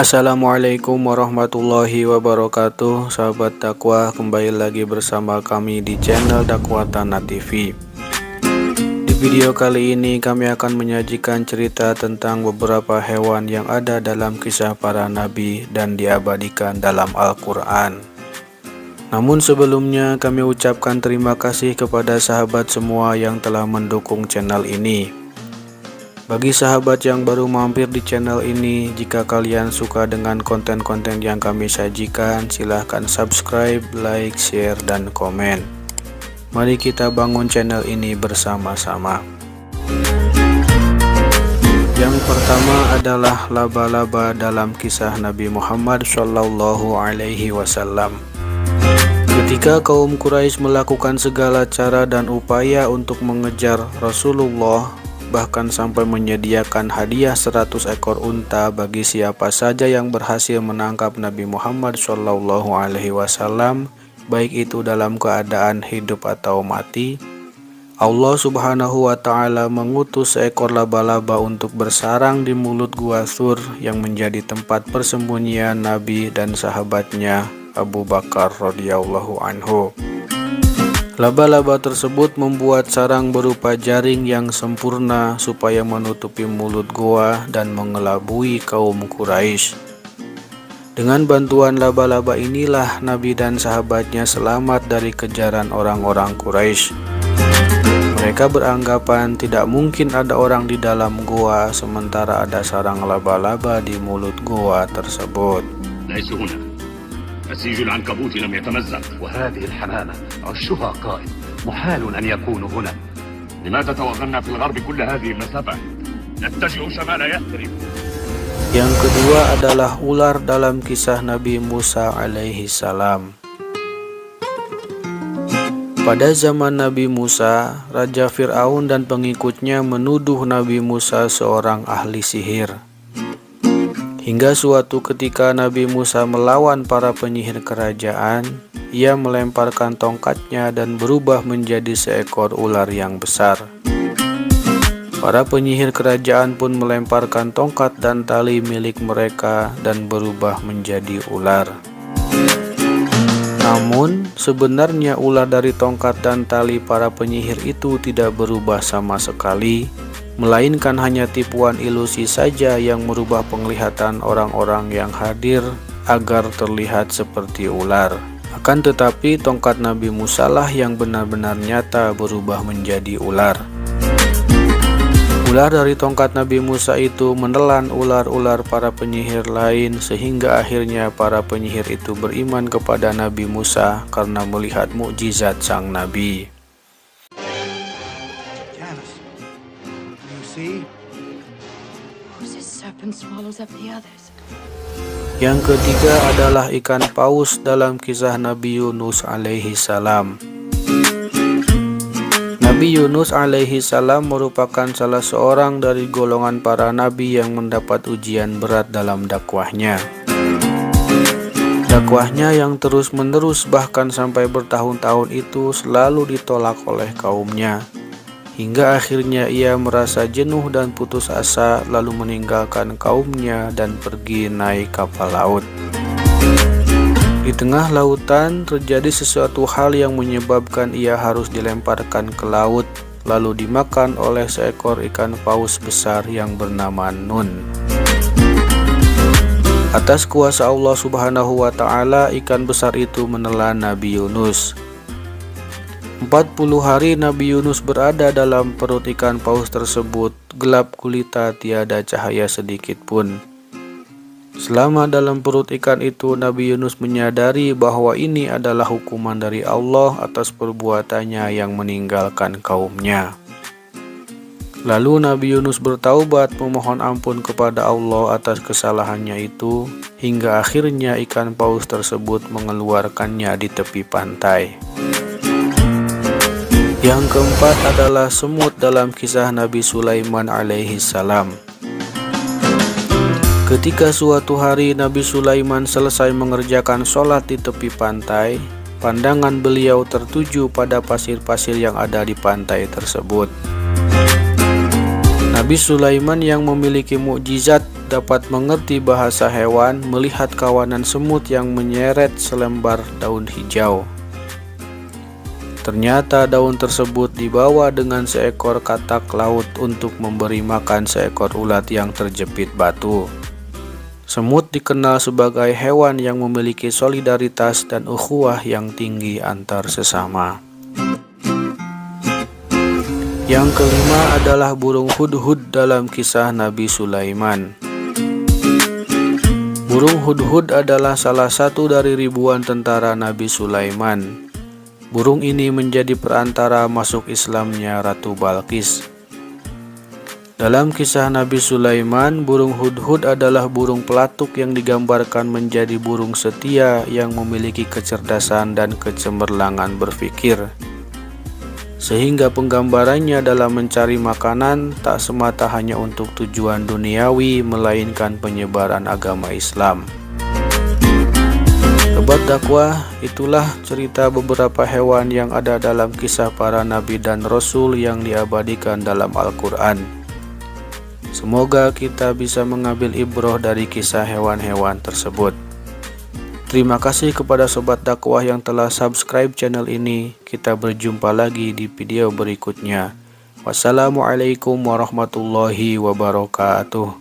Assalamualaikum warahmatullahi wabarakatuh. Sahabat dakwah, kembali lagi bersama kami di channel Dakwah Tanah TV. Di video kali ini kami akan menyajikan cerita tentang beberapa hewan yang ada dalam kisah para nabi dan diabadikan dalam Al-Quran. Namun sebelumnya kami ucapkan terima kasih kepada sahabat semua yang telah mendukung channel ini. Bagi sahabat yang baru mampir di channel ini, jika kalian suka dengan konten-konten yang kami sajikan, silahkan subscribe, like, share, dan komen. Mari kita bangun channel ini bersama-sama. Yang pertama adalah laba-laba dalam kisah Nabi Muhammad SAW. Ketika kaum Quraisy melakukan segala cara dan upaya untuk mengejar Rasulullah, bahkan sampai menyediakan hadiah 100 ekor unta bagi siapa saja yang berhasil menangkap Nabi Muhammad SAW, baik itu dalam keadaan hidup atau mati. Allah Subhanahu wa Ta'ala mengutus seekor laba-laba untuk bersarang di mulut gua Thur yang menjadi tempat persembunyian Nabi dan sahabatnya Abu Bakar radhiyallahu anhu. Laba-laba tersebut membuat sarang berupa jaring yang sempurna supaya menutupi mulut gua dan mengelabui kaum Quraisy. Dengan bantuan laba-laba inilah Nabi dan sahabatnya selamat dari kejaran orang-orang Quraisy. Mereka beranggapan tidak mungkin ada orang di dalam gua sementara ada sarang laba-laba di mulut gua tersebut. نسيج العنكبوت لم يتمزق وهذه الحمامة عشها قائم محال أن يكونوا هنا. لماذا توغلنا في الغرب كل هذه المسافة؟ نتجه شمال يثرب. Yang kedua adalah ular dalam kisah Nabi Musa alaihi salam. Pada zaman Nabi Musa, Raja Fir'aun dan pengikutnya menuduh Nabi Musa seorang ahli sihir. Hingga suatu ketika Nabi Musa melawan para penyihir kerajaan, ia melemparkan tongkatnya dan berubah menjadi seekor ular yang besar. Para penyihir kerajaan pun melemparkan tongkat dan tali milik mereka dan berubah menjadi ular. Namun, sebenarnya ular dari tongkat dan tali para penyihir itu tidak berubah sama sekali, melainkan hanya tipuan ilusi saja yang merubah penglihatan orang-orang yang hadir agar terlihat seperti ular. Akan tetapi tongkat Nabi Musa lah yang benar-benar nyata berubah menjadi ular. Ular dari tongkat Nabi Musa itu menelan ular-ular para penyihir lain sehingga akhirnya para penyihir itu beriman kepada Nabi Musa karena melihat mukjizat sang Nabi. Yang ketiga adalah ikan paus dalam kisah Nabi Yunus alaihi salam. Nabi Yunus alaihi salam merupakan salah seorang dari golongan para nabi yang mendapat ujian berat dalam dakwahnya. Dakwahnya yang terus-menerus bahkan sampai bertahun-tahun itu selalu ditolak oleh kaumnya. Hingga akhirnya ia merasa jenuh dan putus asa lalu meninggalkan kaumnya dan pergi naik kapal laut. Di tengah lautan terjadi sesuatu hal yang menyebabkan ia harus dilemparkan ke laut lalu dimakan oleh seekor ikan paus besar yang bernama Nun. Atas kuasa Allah Subhanahu wa Ta'ala, ikan besar itu menelan Nabi Yunus. 40 hari Nabi Yunus berada dalam perut ikan paus tersebut, gelap gulita tiada cahaya sedikit pun. Selama dalam perut ikan itu, Nabi Yunus menyadari bahwa ini adalah hukuman dari Allah atas perbuatannya yang meninggalkan kaumnya. Lalu Nabi Yunus bertaubat memohon ampun kepada Allah atas kesalahannya itu, hingga akhirnya ikan paus tersebut mengeluarkannya di tepi pantai. Yang keempat adalah semut dalam kisah Nabi Sulaiman alaihi salam. Ketika suatu hari Nabi Sulaiman selesai mengerjakan sholat di tepi pantai, pandangan beliau tertuju pada pasir-pasir yang ada di pantai tersebut. Nabi Sulaiman yang memiliki mukjizat dapat mengerti bahasa hewan melihat kawanan semut yang menyeret selembar daun hijau. Ternyata daun tersebut dibawa dengan seekor katak laut untuk memberi makan seekor ulat yang terjepit batu. Semut dikenal sebagai hewan yang memiliki solidaritas dan ukhuwah yang tinggi antar sesama. Yang kelima adalah burung hudhud dalam kisah Nabi Sulaiman. Burung hudhud adalah salah satu dari ribuan tentara Nabi Sulaiman. Burung ini menjadi perantara masuk Islamnya Ratu Balqis. Dalam kisah Nabi Sulaiman, burung hudhud adalah burung pelatuk yang digambarkan menjadi burung setia yang memiliki kecerdasan dan kecemerlangan berpikir. Sehingga penggambarannya dalam mencari makanan tak semata hanya untuk tujuan duniawi, melainkan penyebaran agama Islam. Sobat dakwah, itulah cerita beberapa hewan yang ada dalam kisah para nabi dan rasul yang diabadikan dalam Al-Quran. Semoga kita bisa mengambil ibroh dari kisah hewan-hewan tersebut. Terima kasih kepada sobat dakwah yang telah subscribe channel ini. Kita berjumpa lagi di video berikutnya. Wassalamualaikum warahmatullahi wabarakatuh.